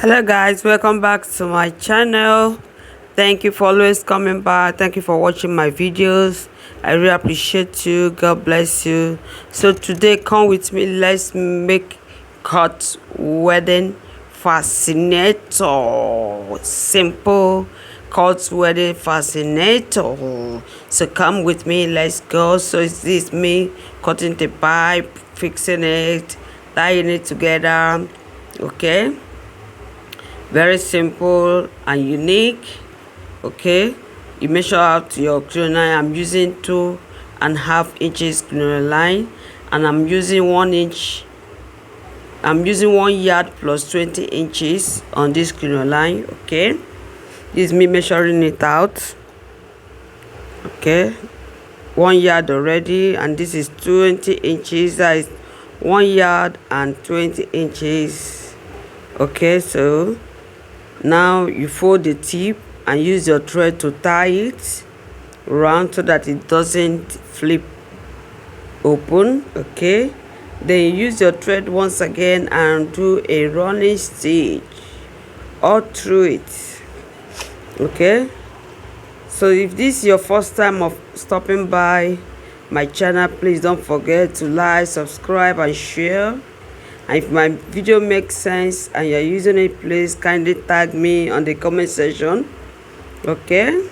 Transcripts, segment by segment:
Hello guys, welcome back to my channel. Thank you for always coming back. Thank you for watching my videos. I really appreciate you. God bless you. So today, come with me, let's make cut wedding fascinator. Simple cut wedding fascinator. So come with me, let's go. So this is me cutting the pipe, fixing it, tying it together. Okay, very simple and unique. Okay, you measure out your crinoline. I'm using 2.5 inches crinoline, and I'm using 1 inch. I'm using 1 yard plus 20 inches on this crinoline. Okay, this is me measuring it out. Okay, 1 yard already, and this is 20 inches. That is 1 yard and 20 inches. Okay, so now you fold the tip and use your thread to tie it round so that it doesn't flip open. Okay, then you use your thread once again and do a running stitch all through it. Okay, so if this is your first time of stopping by my channel, please don't forget to like, subscribe and share. And if my video makes sense and you're using it, please kindly tag me on the comment section. Okay,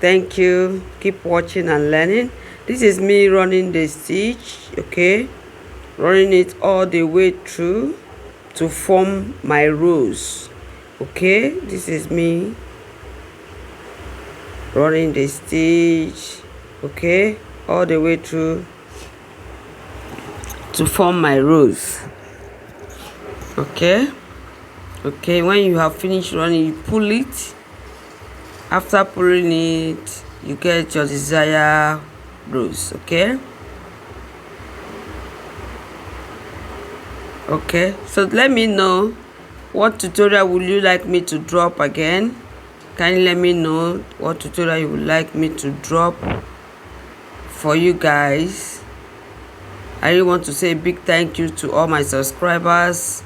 thank you. Keep watching and learning. This is me running the stitch. Okay, running it all the way through to form my rows. Okay, this is me running the stitch. Okay, all the way through to form my rows. Okay, when you have finished running, you pull it. After pulling it, you get your desired rows. Okay, so let me know what tutorial would you like me to drop again. Kindly let me know what tutorial you would like me to drop for you guys. I really want to say a big thank you to all my subscribers.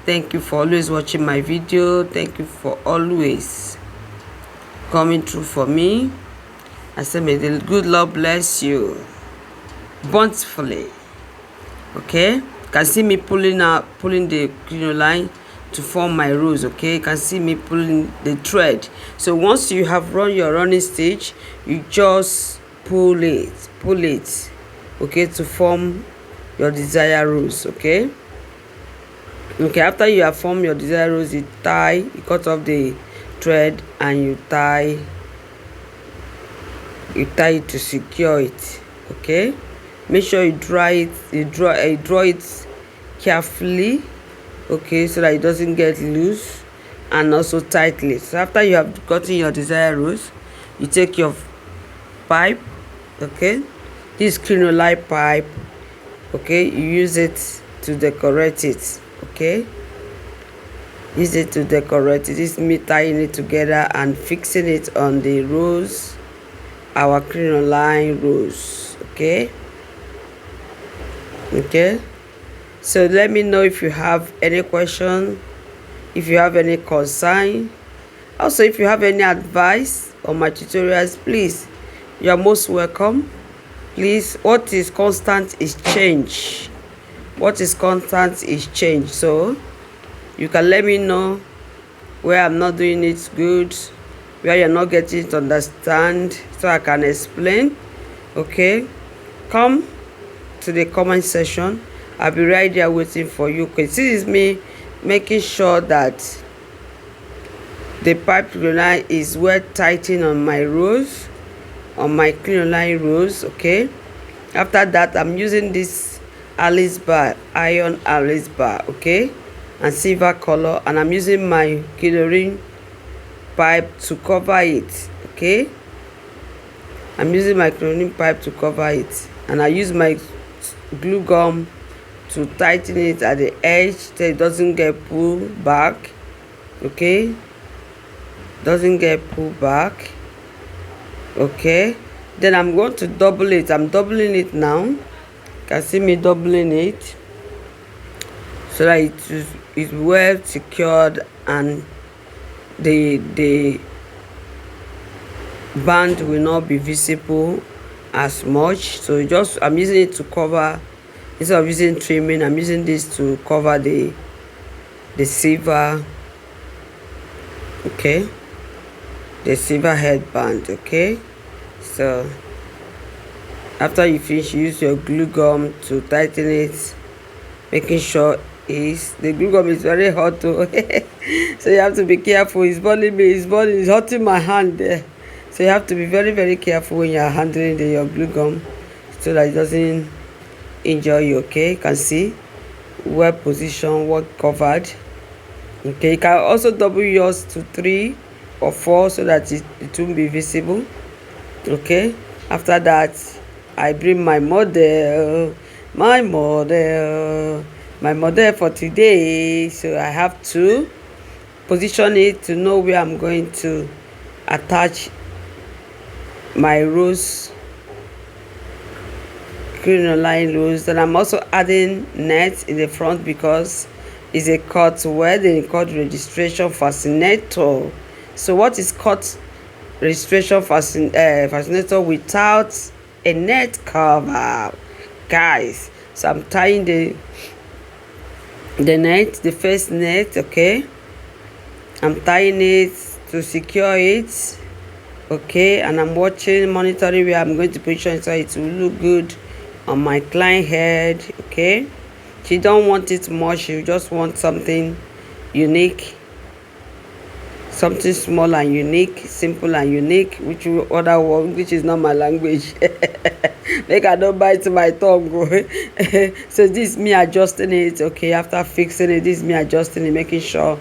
Thank you for always watching my video. Thank you for always coming through for me. I say may the good Lord bless you bountifully. Okay, you can see me pulling the crinoline to form my rows. Okay, you can see me pulling the thread. So once you have run your running stitch, you just pull it, okay, to form your desired rows. Okay, after you have formed your desired rows, you cut off the thread and you tie it to secure it. Okay, make sure you draw it carefully. Okay, so that it doesn't get loose, and also tightly. So after you have gotten your desired rows, you take your pipe. Okay, this crinoline pipe. Okay, you use it to decorate it. Okay, use it to decorate it. This is me tying it together and fixing it on the rows, our crinoline rows. Okay, so let me know if you have any question, if you have any concern. Also, if you have any advice on my tutorials, please, you are most welcome. Please, what is constant is change. So you can let me know where I'm not doing it good, where you're not getting it to understand, so I can explain. Okay, come to the comment section. I'll be right there waiting for you. Okay, this is me making sure that the pipe crinoline is well tightened on my rows, on my crinoline rows. Okay, after that, I'm using this Alice bar, iron Alice bar, okay, and silver color, and I'm using my crinoline pipe to cover it. Okay, I'm using my crinoline pipe to cover it, and I use my glue gum to tighten it at the edge so it doesn't get pulled back. Okay, doesn't get pulled back. Okay, then I'm going to double it. I'm doubling it now. You can see me doubling it so that is well secured, and the band will not be visible as much. So just I'm using it to cover, instead of using trimming, I'm using this to cover the silver, okay, the silver headband. Okay, so after you finish, use your glue gum to tighten it, making sure the glue gum is very hot too. So you have to be careful. It's burning me, it's hurting my hand there. So you have to be very, very careful when you're handling your glue gum, so that it doesn't injure you. Okay, you can see well positioned, well covered. Okay, you can also double yours to 3 or 4 so that it won't be visible. Okay, after that I bring my model for today. So I have to position it to know where I'm going to attach my rose crinoline rose. And I'm also adding net in the front because it's a cut wedding cut registration fascinator. So what is cut registration fascinator without a net cover, guys? So I'm tying the net, the first net. Okay, I'm tying it to secure it. Okay, and I'm monitoring where I'm going to position it so it will look good on my client head. Okay, she don't want it much, she just want something unique, something small and unique, simple and unique, which is not my language. Make I don't bite my tongue. So this is me adjusting it. Okay, after fixing it, this is me adjusting it, making sure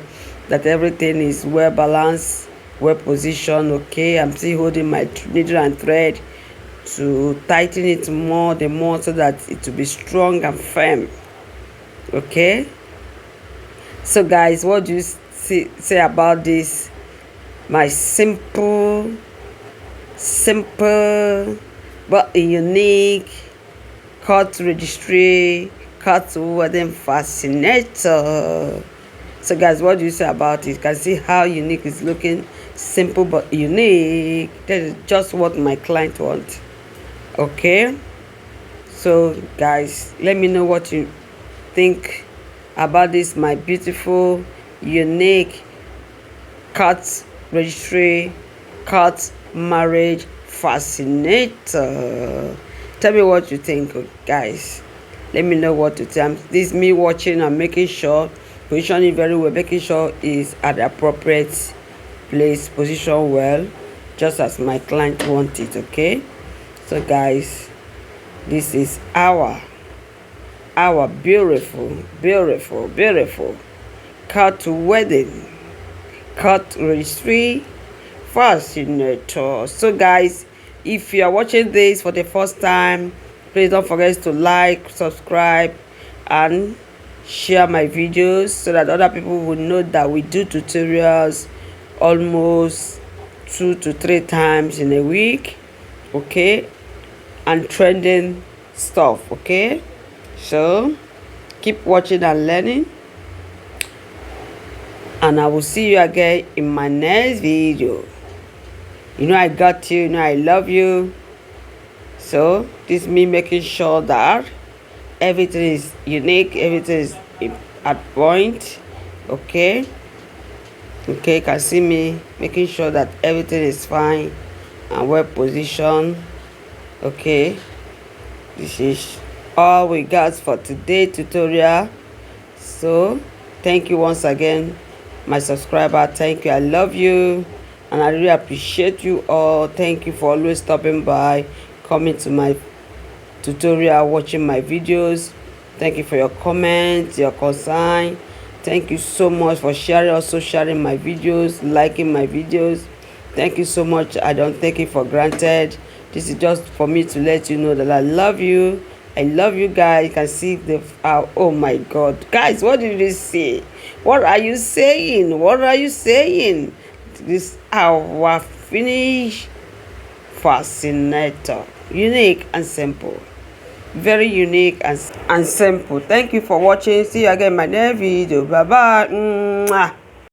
that everything is well balanced, well positioned. Okay, I'm still holding my needle and thread to tighten it more so that it will be strong and firm. Okay, so guys, what do you say about this, my simple but unique cut registry cut wedding fascinator? So guys, what do you say about it? You can see how unique it's looking, simple but unique. That is just what my client wants. Okay, so guys, let me know what you think about this, my beautiful unique cut registry cut marriage fascinator. Tell me what you think, guys. Let me know what you think. This is me watching and making sure, positioning very well, making sure is at the appropriate place, position well, just as my client wants it. Okay, so guys, this is our beautiful cut wedding cut registry fascinator. So guys, if you are watching this for the first time, please don't forget to like, subscribe and share my videos so that other people will know that we do tutorials almost 2 to 3 times in a week. Okay, and trending stuff. Okay, so keep watching and learning, and I will see you again in my next video. You know I got you, you know I love you. So this is me making sure that everything is unique, everything is at point. Okay, you can see me making sure that everything is fine and well positioned. Okay, this is all we got for today tutorial. So thank you once again, my subscriber. Thank you, I love you, and I really appreciate you all. Thank you for always stopping by, coming to my tutorial, watching my videos. Thank you for your comments, your concern. Thank you so much for also sharing my videos, liking my videos. Thank you so much. I don't take it for granted. This is just for me to let you know that I love you. I love you guys. You can see oh my god, guys, what did you say? What are you saying? What are you saying? This our finished fascinator, unique and simple very unique and simple. Thank you for watching. See you again in my next video. Bye bye.